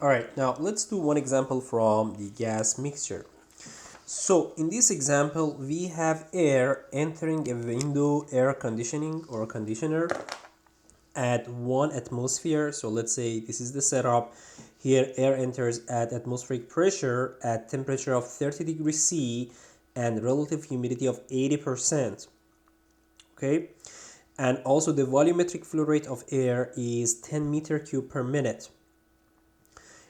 All right, now let's do one example from the gas mixture. So in this example, we have air entering a window air conditioning or conditioner at 1 atmosphere. So let's say this is the setup. Here air enters at atmospheric pressure at temperature of 30 degrees C and relative humidity of 80%. Okay? And also the volumetric flow rate of air is 10 meter cube per minute.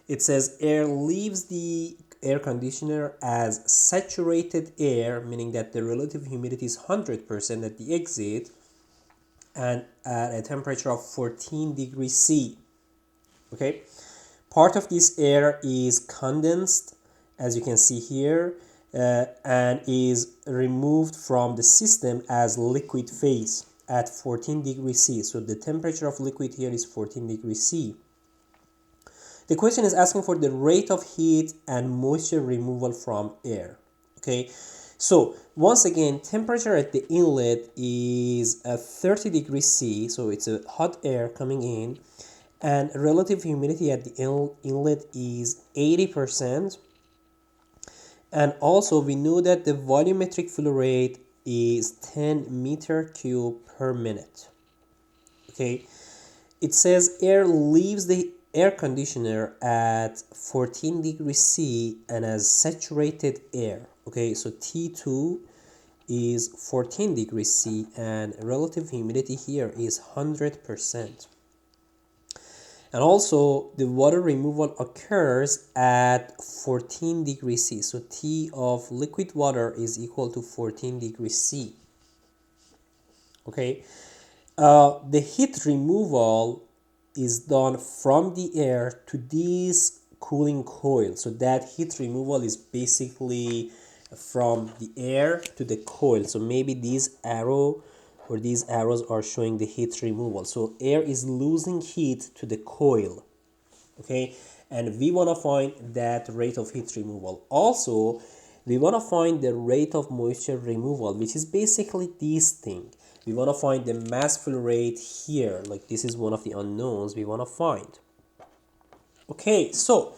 It says air leaves the air conditioner as saturated air, meaning that the relative humidity is 100% at the exit and at a temperature of 14 degrees C. Okay, part of this air is condensed, as you can see here, and is removed from the system as liquid phase at 14 degrees C. So the temperature of liquid here is 14 degrees C. The question is asking for the rate of heat and moisture removal from air. Okay, so once again, temperature at the inlet is 30 degrees C, so it's a hot air coming in, and relative humidity at the inlet is 80%. And also we know that the volumetric flow rate is 10 meter cube per minute. Okay, it says air leaves the air conditioner at 14 degrees C and as saturated air. Okay, so T2 is 14 degrees C and relative humidity here is 100%. And also the water removal occurs at 14 degrees C. So T of liquid water is equal to 14 degrees C. Okay, the heat removal is done from the air to this cooling coil. So that heat removal is basically from the air to the coil. So maybe these arrows are showing the heat removal. So air is losing heat to the coil. Okay, and we want to find that rate of heat removal. Also, we want to find the rate of moisture removal, which is basically this thing. We want to find the mass flow rate here. Like this is one of the unknowns we want to find. Okay, so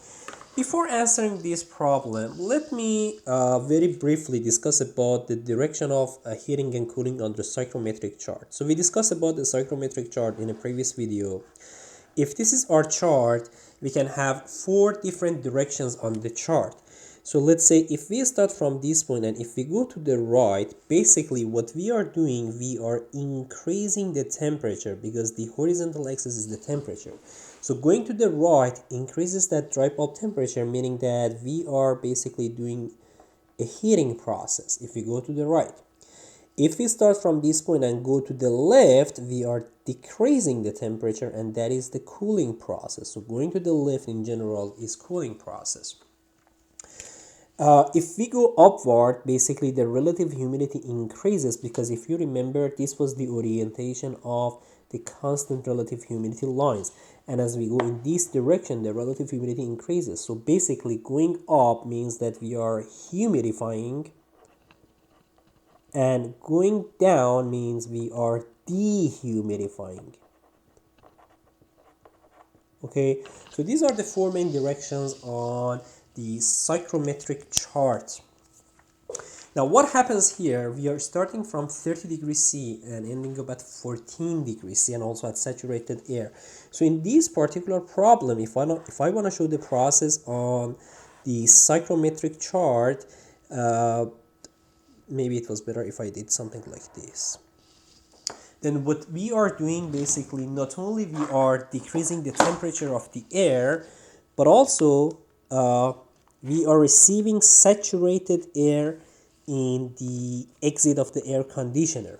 before answering this problem, let me very briefly discuss about the direction of heating and cooling on the psychrometric chart. So we discussed about the psychrometric chart in a previous video. If this is our chart, we can have 4 different directions on the chart. So let's say if we start from this point and if we go to the right, basically what we are doing, we are increasing the temperature because the horizontal axis is the temperature. So going to the right increases that dry bulb temperature, meaning that we are basically doing a heating process if we go to the right. If we start from this point and go to the left, we are decreasing the temperature, and that is the cooling process. So going to the left in general is cooling process. If we go upward, basically the relative humidity increases because if you remember, this was the orientation of the constant relative humidity lines. And as we go in this direction, the relative humidity increases. So basically going up means that we are humidifying, and going down means we are dehumidifying. Okay, so these are the 4 main directions on the psychrometric chart. Now what happens here, we are starting from 30 degrees C and ending up at 14 degrees C and also at saturated air. So in this particular problem, if I want to show the process on the psychrometric chart, maybe it was better if I did something like this. Then what we are doing basically, not only we are decreasing the temperature of the air, but also we are receiving saturated air in the exit of the air conditioner.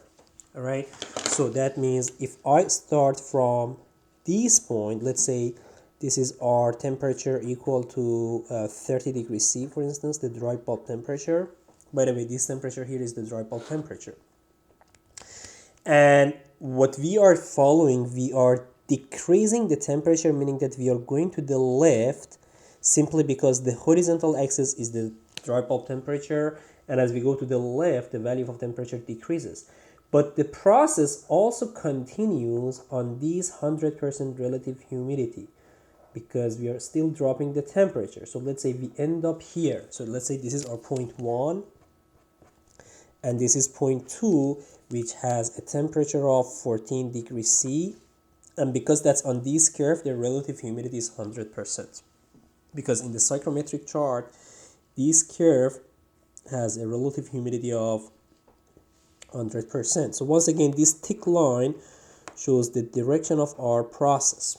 All right, so that means if I start from this point, let's say this is our temperature equal to 30 degrees C, for instance, the dry bulb temperature. By the way, this temperature here is the dry bulb temperature. And what we are following, we are decreasing the temperature, meaning that we are going to the left simply because the horizontal axis is the dry bulb temperature, and as we go to the left, the value of temperature decreases. But the process also continues on this 100% relative humidity. because we are still dropping the temperature. So let's say we end up here. So let's say this is our point 1 and this is point 2, which has a temperature of 14 degrees C. And because that's on this curve, the relative humidity is 100%. Because in the psychrometric chart, this curve has a relative humidity of 100%. So once again, this thick line shows the direction of our process.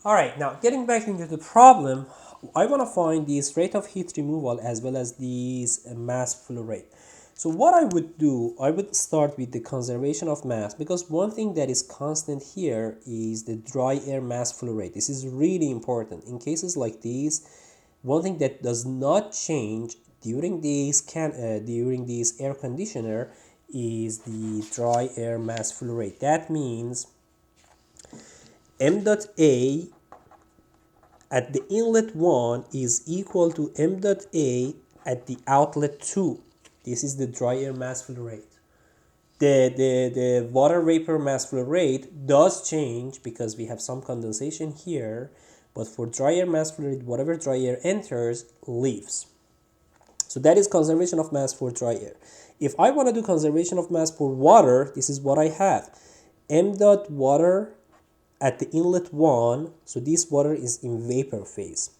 All right, now getting back into the problem, I want to find this rate of heat removal as well as this mass flow rate. So what I would do, I would start with the conservation of mass, because one thing that is constant here is the dry air mass flow rate. This is really important. In cases like these, one thing that does not change during this air conditioner is the dry air mass flow rate. That means m dot A at the inlet 1 is equal to m dot A at the outlet 2. This is the dry air mass flow rate. The water vapor mass flow rate does change because we have some condensation here, but for dry air mass flow rate, whatever dry air enters leaves. So that is conservation of mass for dry air. If I want to do conservation of mass for water, this is what I have. M dot water at the inlet 1, so this water is in vapor phase,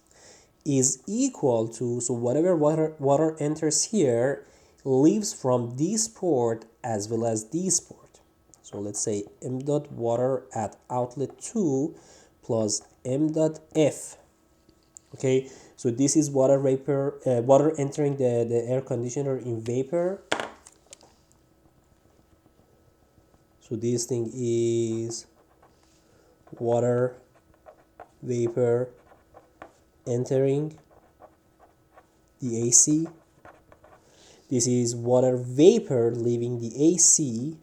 is equal to, so whatever water enters here leaves from this port as well as this port. So let's say m dot water at outlet 2 plus m dot F. Okay, so this is water vapor, water entering the air conditioner in vapor. So this thing is water vapor entering the AC. This is water vapor leaving the AC.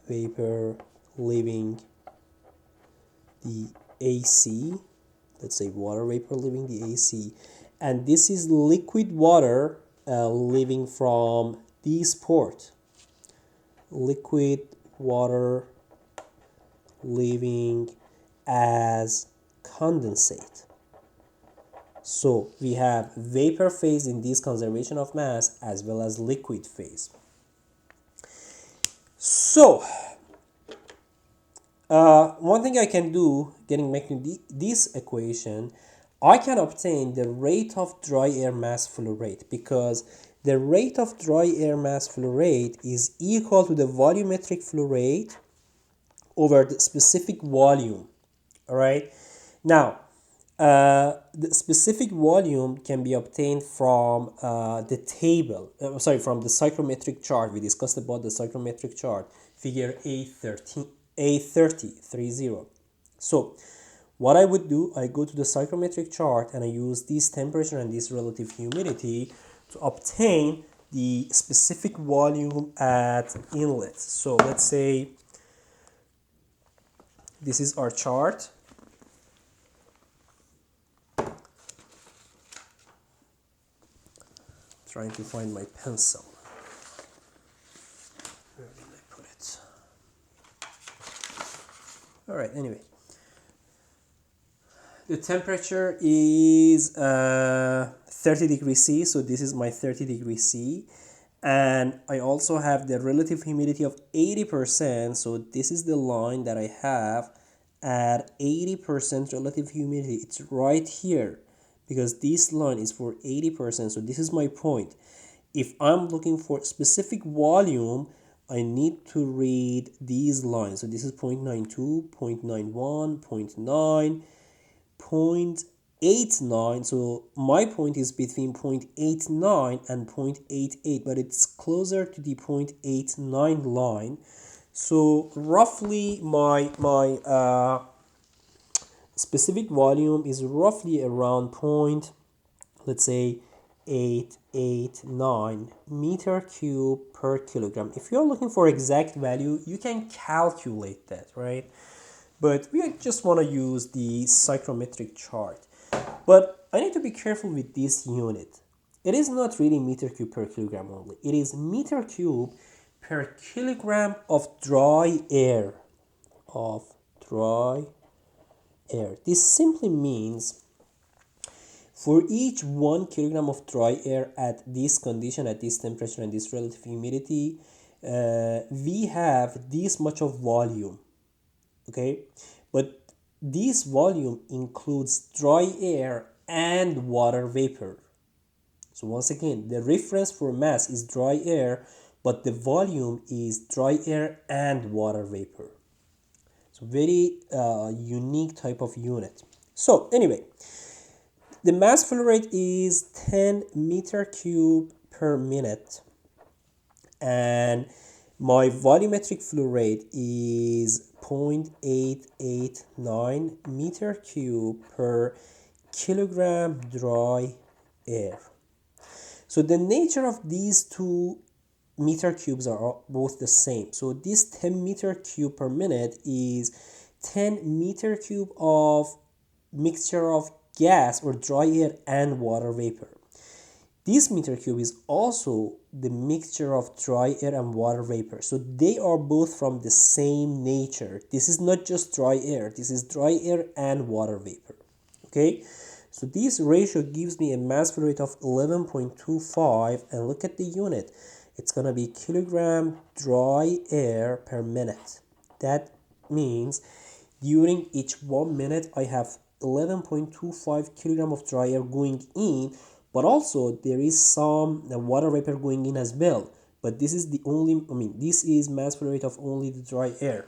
Vapor leaving the AC. Let's say water vapor leaving the AC. And this is liquid water leaving from this port. Liquid water leaving as condensate. So we have vapor phase in this conservation of mass as well as liquid phase. So one thing I can do, getting back to this equation, I can obtain the rate of dry air mass flow rate, because the rate of dry air mass flow rate is equal to the volumetric flow rate over the specific volume. All right. Now, the specific volume can be obtained from the table, from the psychrometric chart. We discussed about the psychrometric chart, figure A30. So what I would do, I go to the psychrometric chart and I use this temperature and this relative humidity to obtain the specific volume at inlet. So let's say this is our chart. Trying to find my pencil. Where did I put it? All right, anyway. The temperature is 30 degrees C, so this is my 30 degrees C. And I also have the relative humidity of 80%, so this is the line that I have at 80% relative humidity. It's right here, because this line is for 80%, so this is my point. If I'm looking for specific volume, I need to read these lines. So this is 0.92, 0.91, 0.9, 0.89. So my point is between 0.89 and 0.88, but it's closer to the 0.89 line. So roughly my specific volume is roughly around let's say 889 meter cube per kilogram. If you're looking for exact value, you can calculate that, right? But we just want to use the psychrometric chart. But I need to be careful with this unit. It is not really meter cube per kilogram only. It is meter cube per kilogram of dry air. dry air. This simply means for each 1 kilogram of dry air at this condition, at this temperature and this relative humidity, we have this much of volume, okay? But this volume includes dry air and water vapor. So once again, the reference for mass is dry air, but the volume is dry air and water vapor. So very unique type of unit. So anyway, the mass flow rate is 10 meter cube per minute, and my volumetric flow rate is 0.889 meter cube per kilogram dry air. So the nature of these two meter cubes are both the same. So this 10 meter cube per minute is 10 meter cube of mixture of gas or dry air and water vapor. This meter cube is also the mixture of dry air and water vapor. So they are both from the same nature. This is not just dry air. This is dry air and water vapor. Okay? So this ratio gives me a mass flow rate of 11.25, and look at the unit. It's going to be kilogram dry air per minute. That means during each 1 minute I have 11.25 kilogram of dry air going in, but also there is some water vapor going in as well. But this is the only, this is mass flow rate of only the dry air.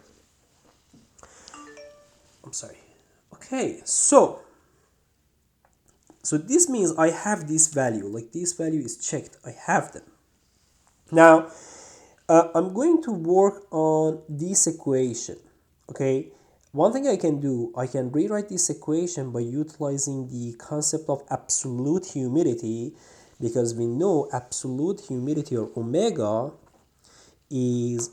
I'm sorry. Okay, so this means I have this value, like this value is checked, I have them. Now, I'm going to work on this equation, okay? One thing I can do, I can rewrite this equation by utilizing the concept of absolute humidity, because we know absolute humidity, or omega, is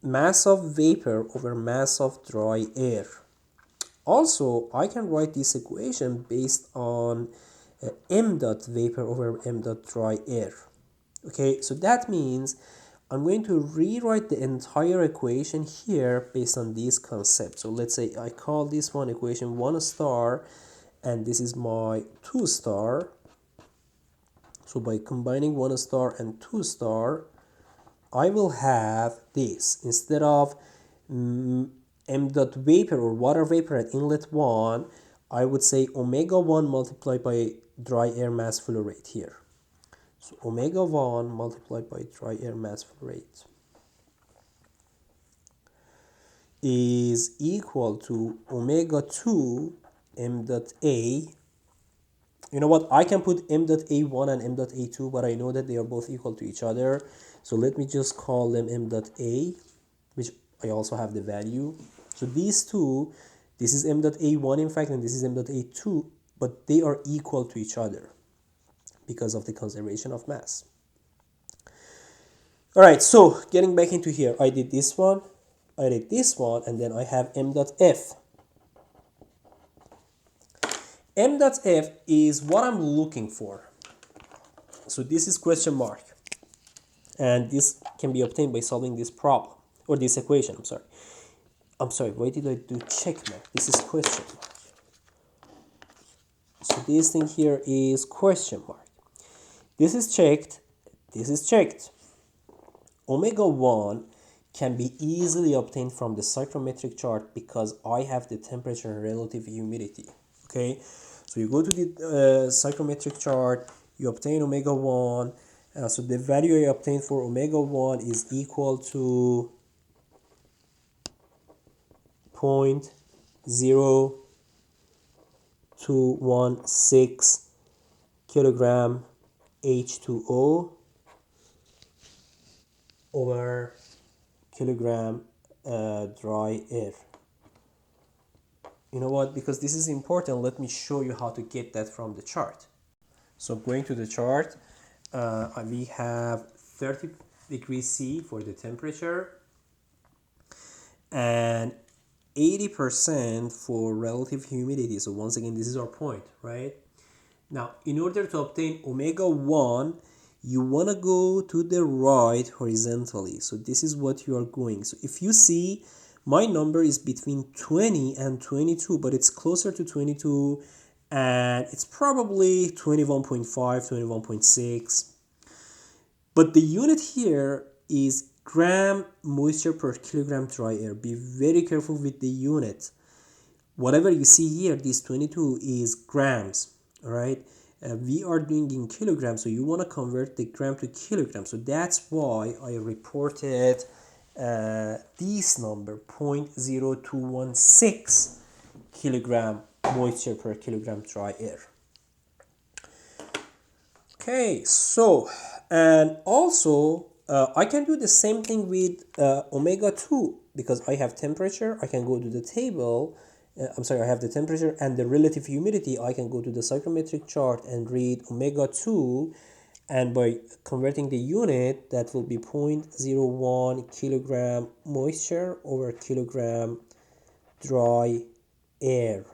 mass of vapor over mass of dry air. Also, I can write this equation based on m dot vapor over m dot dry air. Okay, so that means I'm going to rewrite the entire equation here based on this concept. So let's say I call this one equation 1 star, and this is my 2 star. So by combining 1 star and 2 star, I will have this. Instead of m dot vapor or water vapor at inlet 1, I would say omega 1 multiplied by dry air mass flow rate here. So omega 1 multiplied by dry air mass flow rate is equal to omega 2 m dot a. You know what? I can put m dot a1 and m dot a2, but I know that they are both equal to each other. So let me just call them m dot a, which I also have the value. So these two, this is m dot a1 in fact, and this is m dot a2, but they are equal to each other because of the conservation of mass. All right, so getting back into here, I did this one, I did this one, and then I have m dot f. M dot f is what I'm looking for. So this is question mark. And this can be obtained by solving this problem, or this equation, I'm sorry, why did I do check mark? This is question mark. So this thing here is question mark. This is checked, this is checked. Omega 1 can be easily obtained from the psychrometric chart because I have the temperature and relative humidity. Okay, so you go to the psychrometric chart, you obtain omega 1. So the value I obtained for omega 1 is equal to 0.0216 kilogram H2O over kilogram dry air. You know what? Because this is important, let me show you how to get that from the chart. So going to the chart, we have 30 degrees C for the temperature and 80% for relative humidity. So once again, this is our point, right? Now, in order to obtain omega 1, you want to go to the right horizontally. So this is what you are going. So if you see My number is between 20 and 22, but it's closer to 22, and it's probably 21.5, 21.6. But the unit here is gram moisture per kilogram dry air. Be very careful with the unit. Whatever you see here, this 22 is grams, all right? We are doing in kilograms, so you want to convert the gram to kilogram. So that's why I reported this number, 0.0216 kilogram moisture per kilogram dry air. Okay, so, and also I can do the same thing with omega 2 because I have temperature. I can go to the table. I have the temperature and the relative humidity. I can go to the psychrometric chart and read omega 2, and by converting the unit, that will be 0.01 kilogram moisture over kilogram dry air.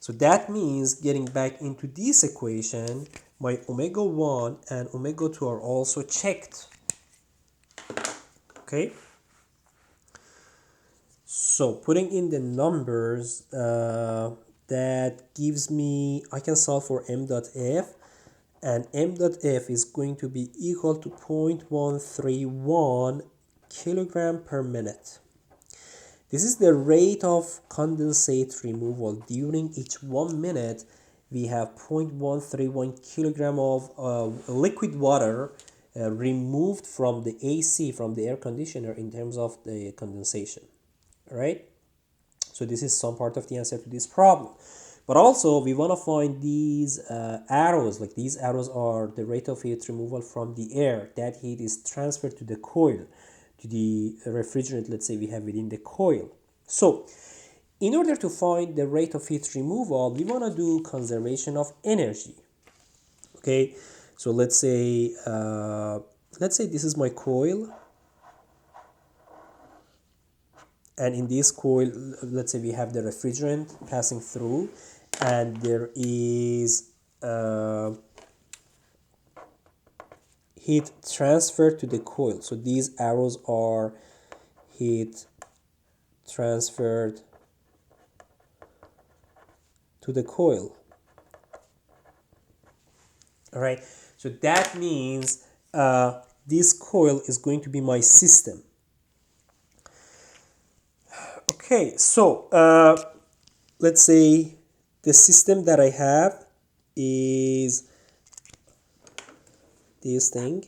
So that means, getting back into this equation, my omega 1 and omega 2 are also checked. Okay? So putting in the numbers, that gives me, I can solve for m dot f, and m dot f is going to be equal to 0.131 kilogram per minute. This is the rate of condensate removal. During each 1 minute, we have 0.131 kilogram of liquid water removed from the AC, from the air conditioner, in terms of the condensation. All right? So this is some part of the answer to this problem. But also, we want to find these arrows. Like, these arrows are the rate of heat removal from the air. That heat is transferred to the coil, to the refrigerant, let's say, we have within the coil. So in order to find the rate of heat removal, we want to do conservation of energy. Okay, so let's say this is my coil, and in this coil, let's say we have the refrigerant passing through, and there is heat transfer to the coil. So these arrows are heat transferred to the coil. All right, so that means this coil is going to be my system. Okay, so let's say the system that I have is this thing.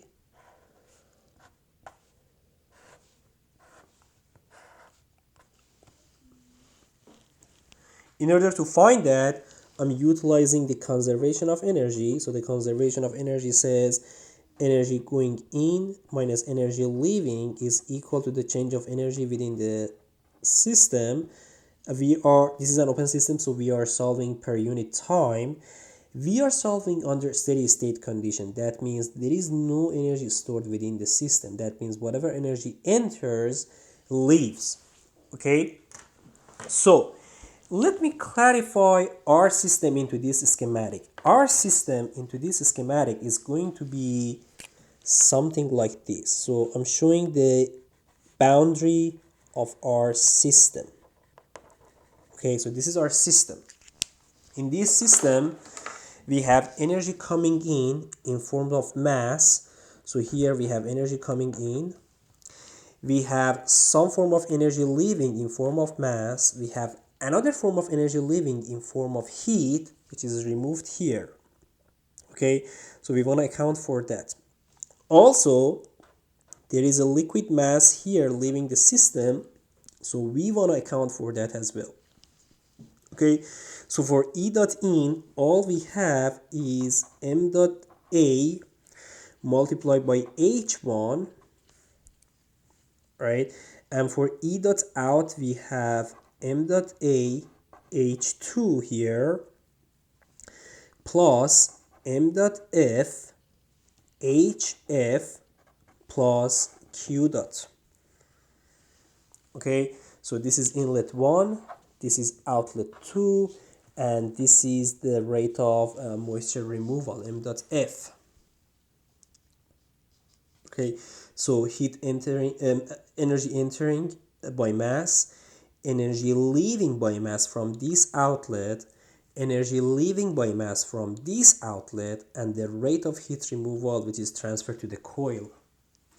In order to find that, I'm utilizing the conservation of energy. So the conservation of energy says energy going in minus energy leaving is equal to the change of energy within the system. This is an open system, so we are solving per unit time. We are solving under steady state condition. That means there is no energy stored within the system. That means whatever energy enters leaves. Okay, so let me clarify our system into this schematic. Our system into this schematic is going to be something like this. So I'm showing the boundary of our system. Okay, so this is our system. In this system, we have energy coming in form of mass. So here we have energy coming in. We have some form of energy leaving in form of mass. We have another form of energy leaving in form of heat, which is removed here. Okay, so we want to account for that. Also, there is a liquid mass here leaving the system, so we want to account for that as well. Okay, so for E dot in, all we have is M dot A multiplied by H1, right? And for E dot out, we have M dot A H2 here plus M dot F HF plus Q dot. Okay, so this is inlet 1, this is outlet 2, and this is the rate of moisture removal, M dot F. Okay, so energy entering by mass, energy leaving by mass from this outlet, energy leaving by mass from this outlet, and the rate of heat removal which is transferred to the coil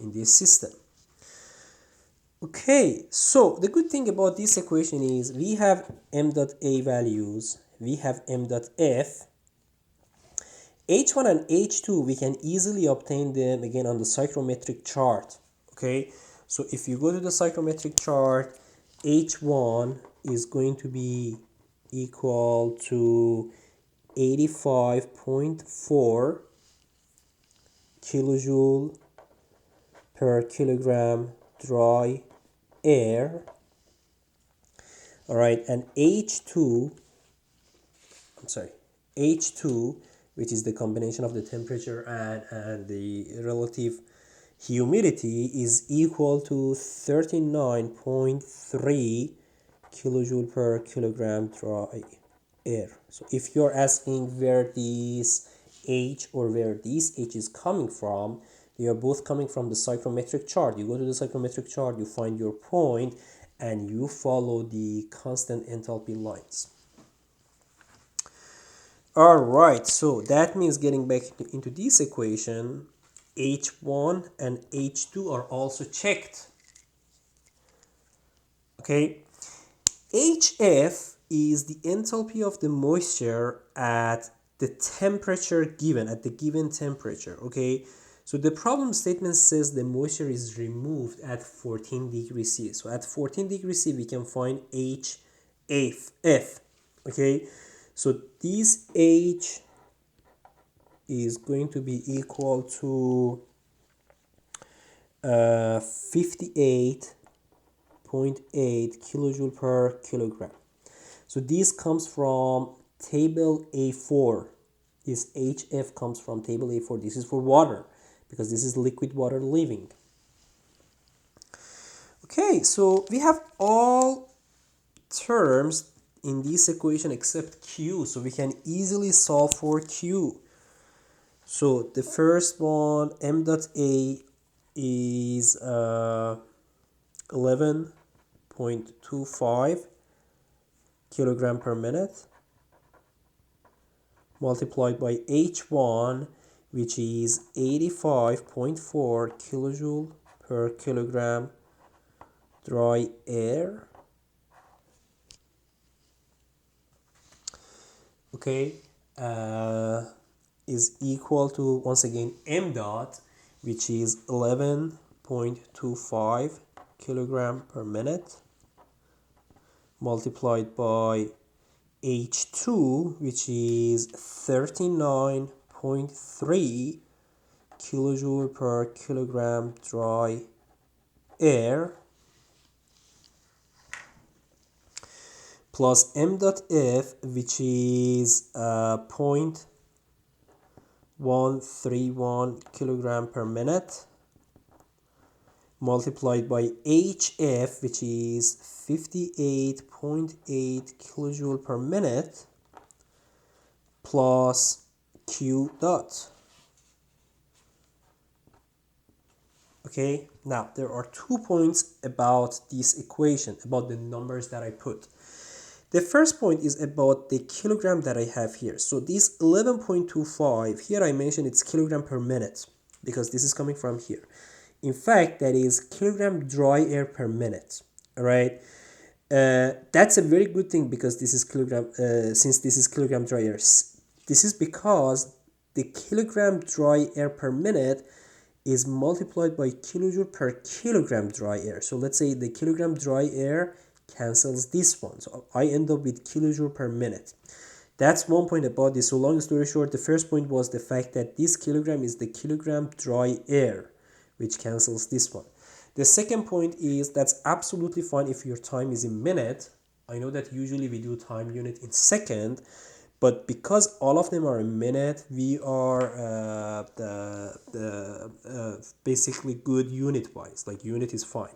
in this system. Okay, so the good thing about this equation is we have m dot a values, we have m dot f. H1 and H2, we can easily obtain them again on the psychrometric chart. Okay, so if you go to the psychrometric chart, H1 is going to be equal to 85.4 kilojoule per kilogram dry air. All right, and H2, which is the combination of the temperature and the relative humidity, is equal to 39.3 kilojoule per kilogram dry air. So if you're asking where this H or where this H is coming from, they are both coming from the psychrometric chart. You go to the psychrometric chart, you find your point, and you follow the constant enthalpy lines. All right, so that means getting back into this equation, H1 and H2 are also checked. Okay, HF is the enthalpy of the moisture at the temperature given, at the given temperature. Okay, so the problem statement says the moisture is removed at 14 degrees C. So at 14 degrees C, we can find HF. Okay, so this H is going to be equal to 58.8 kilojoule per kilogram. So this comes from table A4. This HF comes from table A4. This is for water because this is liquid water leaving. Okay, so we have all terms in this equation except Q, so we can easily solve for Q. So the first one, m dot A, is 11.25 kilogram per minute multiplied by H1, which is 85.4 kilojoule per kilogram dry air. Okay, is equal to, once again, m dot, which is 11.25 kilogram per minute multiplied by H2, which is 39.3 kilojoule per kilogram dry air, plus m dot f, which is 0.131 kilogram per minute multiplied by HF, which is 58.8 kilojoule per minute, plus Q dot. Okay, now there are 2 points about this equation, about the numbers that I put. The first point is about the kilogram that I have here. So this 11.25, here I mentioned it's kilogram per minute because this is coming from here. In fact, that is kilogram dry air per minute. All right. That's a very good thing because this is kilogram, since this is kilogram dry air. This is because the kilogram dry air per minute is multiplied by kilojoule per kilogram dry air. So let's say the kilogram dry air cancels this one. So I end up with kilojoule per minute. That's one point about this. So long story short, the first point was the fact that this kilogram is the kilogram dry air, which cancels this one. The second point is that's absolutely fine if your time is in minute. I know that usually we do time unit in second, but because all of them are in minute, we are basically good unit wise. Like unit is fine.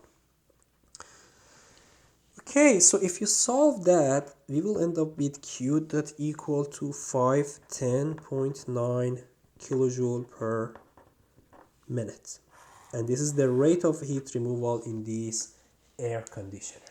Okay, so if you solve that, we will end up with Q dot equal to 510.9 kilojoule per minute. And this is the rate of heat removal in this air conditioner.